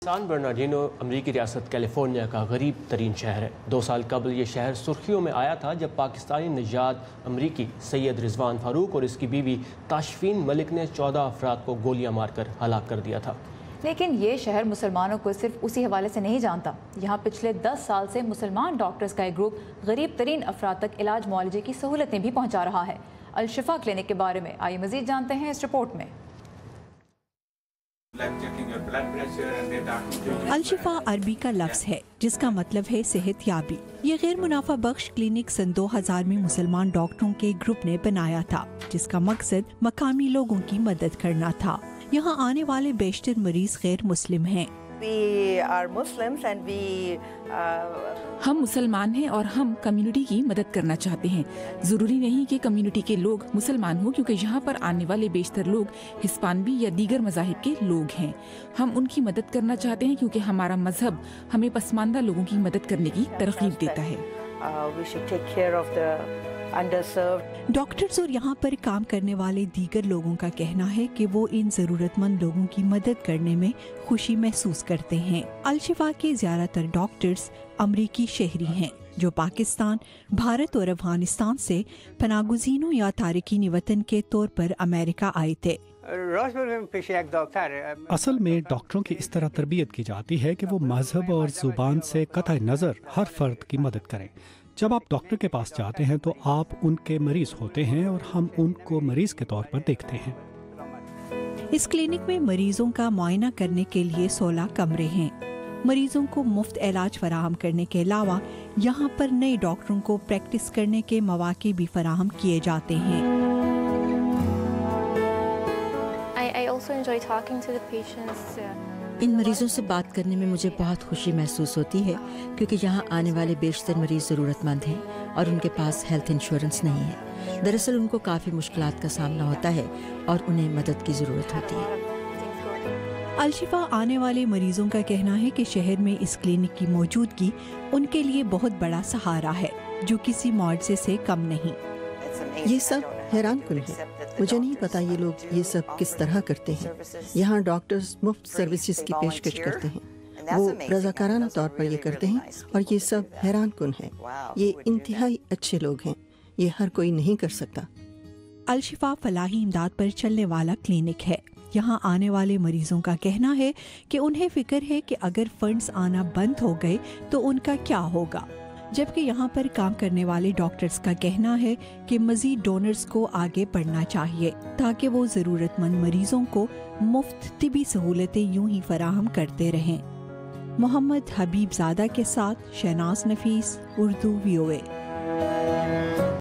سان برنارڈینو امریکی ریاست کیلیفورنیا کا غریب ترین شہر ہے۔ 2 سال قبل یہ شہر سرخیوں میں آیا تھا جب پاکستانی نژاد امریکی سید رضوان فاروق اور اس کی بیوی تاشفین ملک نے 14 افراد کو گولیاں مار کر ہلاک کر دیا تھا۔ لیکن یہ شہر مسلمانوں کو صرف اسی حوالے سے نہیں جانتا۔ یہاں پچھلے 10 سال سے مسلمان ڈاکٹرز کا ایک گروپ غریب ترین افراد تک علاج معالجے کی سہولتیں بھی پہنچا رہا ہے۔ الشفا کلینک کے بارے میں آئیے مزید جانتے ہیں اس رپورٹ میں۔ الشفا عربی کا لفظ ہے جس کا مطلب ہے صحت یابی۔ یہ غیر منافع بخش کلینک سن 2000 میں مسلمان ڈاکٹروں کے گروپ نے بنایا تھا جس کا مقصد مقامی لوگوں کی مدد کرنا تھا۔ یہاں آنے والے بیشتر مریض غیر مسلم ہیں۔ ہم مسلمان ہیں اور ہم کمیونٹی کی مدد کرنا چاہتے ہیں۔ ضروری نہیں کہ کمیونٹی کے لوگ مسلمان ہوں، کیونکہ یہاں پر آنے والے بیشتر لوگ ہسپانوی یا دیگر مذاہب کے لوگ ہیں۔ ہم ان کی مدد کرنا چاہتے ہیں کیونکہ ہمارا مذہب ہمیں پسماندہ لوگوں کی مدد کرنے کی ترغیب دیتا ہے۔ ڈاکٹرز اور یہاں پر کام کرنے والے دیگر لوگوں کا کہنا ہے کہ وہ ان ضرورت مند لوگوں کی مدد کرنے میں خوشی محسوس کرتے ہیں۔ الشفا کے زیادہ تر ڈاکٹرز امریکی شہری ہیں جو پاکستان، بھارت اور افغانستان سے پناہ گزینوں یا تارکین وطن کے طور پر امریکہ آئے تھے۔ اصل میں ڈاکٹروں کی اس طرح تربیت کی جاتی ہے کہ وہ مذہب اور زبان سے قطع نظر ہر فرد کی مدد کریں۔ جب آپ ڈاکٹر کے پاس جاتے ہیں تو آپ ان کے مریض ہوتے ہیں اور ہم ان کو مریض کے طور پر دیکھتے ہیں۔ اس کلینک میں مریضوں کا معائنہ کرنے کے لیے 16 کمرے ہیں۔ مریضوں کو مفت علاج فراہم کرنے کے علاوہ یہاں پر نئے ڈاکٹروں کو پریکٹس کرنے کے مواقع بھی فراہم کیے جاتے ہیں۔ ان مریضوں سے بات کرنے میں مجھے بہت خوشی محسوس ہوتی ہے کیونکہ یہاں آنے والے بیشتر مریض ضرورت مند ہیں اور ان کے پاس ہیلتھ انشورنس نہیں ہے۔ دراصل ان کو کافی مشکلات کا سامنا ہوتا ہے اور انہیں مدد کی ضرورت ہوتی ہے۔ الشفا آنے والے مریضوں کا کہنا ہے کہ شہر میں اس کلینک کی موجودگی ان کے لیے بہت بڑا سہارا ہے جو کسی معجزے سے کم نہیں۔ یہ سب حیران کن ہے۔ مجھے نہیں پتا یہ لوگ یہ سب کس طرح کرتے ہیں۔ یہاں ڈاکٹرز مفت سروسز کی پیشکش کرتے ہیں، وہ رضاکارانہ طور پر یہ کرتے ہیں اور یہ سب حیران کن ہے۔ یہ انتہائی اچھے لوگ ہیں، یہ ہر کوئی نہیں کر سکتا۔ الشفا فلاحی امداد پر چلنے والا کلینک ہے۔ یہاں آنے والے مریضوں کا کہنا ہے کہ انہیں فکر ہے کہ اگر فنڈز آنا بند ہو گئے تو ان کا کیا ہوگا، جبکہ یہاں پر کام کرنے والے ڈاکٹرز کا کہنا ہے کہ مزید ڈونرز کو آگے بڑھنا چاہیے تاکہ وہ ضرورت مند مریضوں کو مفت طبی سہولتیں یوں ہی فراہم کرتے رہیں۔ محمد حبیب زادہ کے ساتھ شہناز نفیس، اردو VOA۔